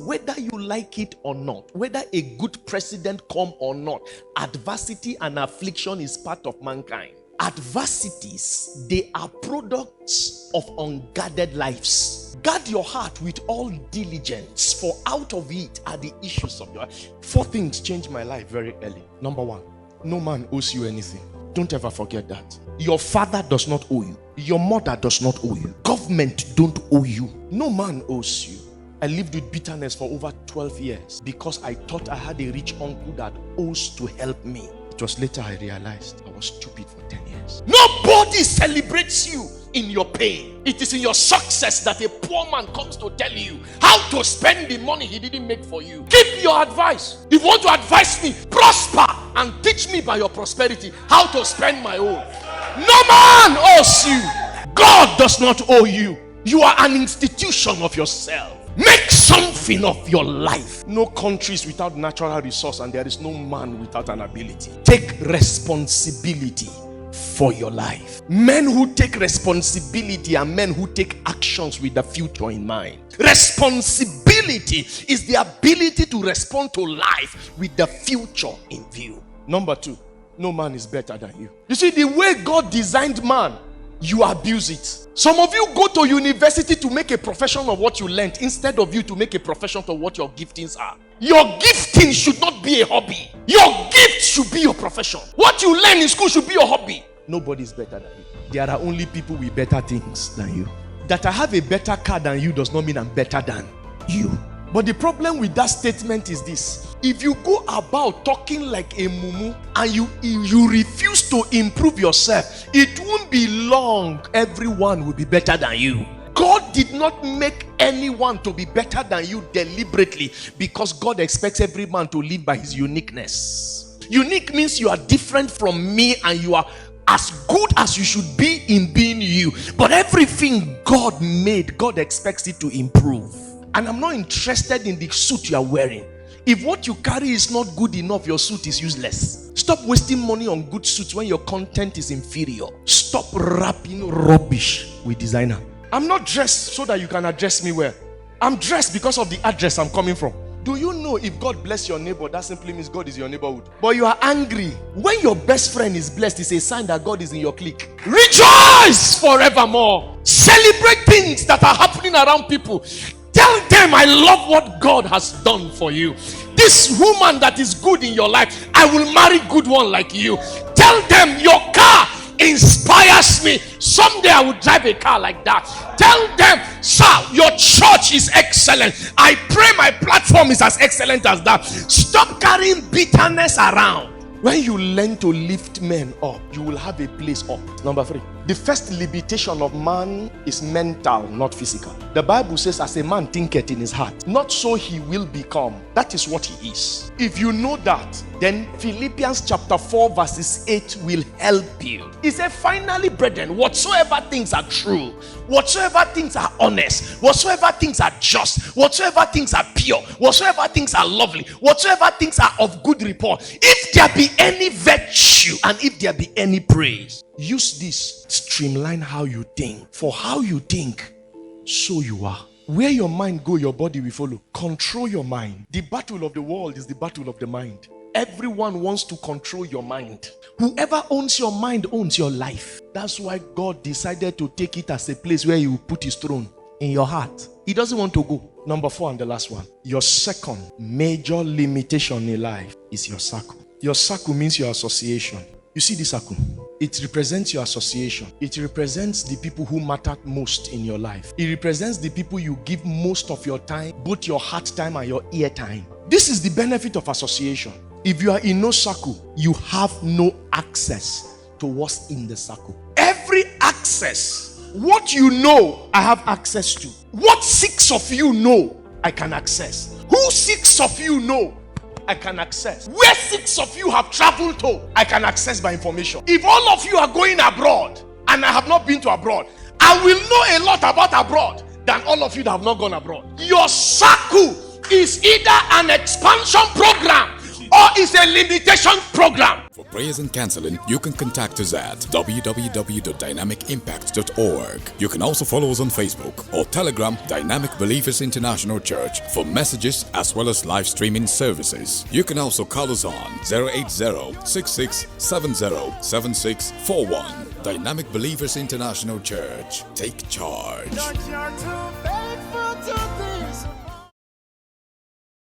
whether you like it or not, whether a good president come or not, adversity and affliction is part of mankind. Adversities, they are products of unguarded lives. Guard your heart with all diligence, for out of it are the issues of your life. 4 things changed my life very early. Number 1, no man owes you anything. Don't ever forget that. Your father does not owe you. Your mother does not owe you. Government don't owe you. No man owes you. I lived with bitterness for over 12 years because I thought I had a rich uncle that owes to help me. It was later I realized I was stupid for 10 years. Nobody celebrates you in your pain. It is in your success that a poor man comes to tell you how to spend the money he didn't make for you. Keep your advice. If you want to advise me, prosper and teach me by your prosperity how to spend my own. No man owes you. God does not owe you. You are an institution of yourself. Make something of your life. No country is without natural resource, and there is no man without an ability. Take responsibility for your life. Men who take responsibility are men who take actions with the future in mind. Responsibility is the ability to respond to life with the future in view. Number 2, no man is better than you. You see, the way God designed man, you abuse it. Some of you go to university to make a profession of what you learned instead of you to make a profession of what your giftings are. Your gifting should not be a hobby. Your gift should be your profession. What you learn in school should be your hobby. Nobody is better than you. There are only people with better things than you. That I have a better car than you does not mean I'm better than you. But the problem with that statement is this: if you go about talking like a mumu and you refuse to improve yourself, it won't be long everyone will be better than you. God did not make anyone to be better than you deliberately, because God expects every man to live by his uniqueness. Unique means you are different from me and you are as good as you should be in being you. But everything God made, God expects it to improve. And I'm not interested in the suit you are wearing. If what you carry is not good enough, your suit is useless. Stop wasting money on good suits when your content is inferior. Stop wrapping rubbish with designer. I'm not dressed so that you can address me well. I'm dressed because of the address I'm coming from. Do you know if God bless your neighbor, that simply means God is your neighborhood? But you are angry. When your best friend is blessed, it's a sign that God is in your clique. Rejoice forevermore. Celebrate things that are happening around people. Tell them, I love what God has done for you. This woman that is good in your life, I will marry good one like you. Tell them, your car inspires me. Someday I will drive a car like that. Tell them, sir, your church is excellent. I pray my platform is as excellent as that. Stop carrying bitterness around. When you learn to lift men up, you will have a place up. Number 3, the first limitation of man is mental, not physical. The Bible says, as a man thinketh in his heart, not so he will become. That is what he is. If you know that, then Philippians chapter 4 verses 8 will help you. He said, finally, brethren, whatsoever things are true, whatsoever things are honest, whatsoever things are just, whatsoever things are pure, whatsoever things are lovely, whatsoever things are of good report, if there be any virtue and if there be any praise, use this. Streamline how you think. For how you think, so you are. Where your mind go, your body will follow. Control your mind. The battle of the world is the battle of the mind. Everyone wants to control your mind. Whoever owns your mind owns your life. That's why God decided to take it as a place where he will put his throne, in your heart. He doesn't want to go. Number 4 and the last one. Your second major limitation in life is your circle. Your circle means your association. You see this circle? It represents your association. It represents the people who matter most in your life. It represents the people you give most of your time, both your heart time and your ear time. This is the benefit of association. If you are in no circle, you have no access to what's in the circle. Every access, what you know, I have access to. What 6 of you know, I can access. Who 6 of you know, I can access. Where 6 of you have traveled to, I can access by information. If all of you are going abroad and I have not been to abroad, I will know a lot about abroad than all of you that have not gone abroad. Your circle is either an expansion program or it's a limitation program. For prayers and counseling, you can contact us at www.dynamicimpact.org. You can also follow us on Facebook or Telegram, Dynamic Believers International Church, for messages as well as live streaming services. You can also call us on 080-6670-7641. Dynamic Believers International Church. Take charge. Lord, you're too faithful to be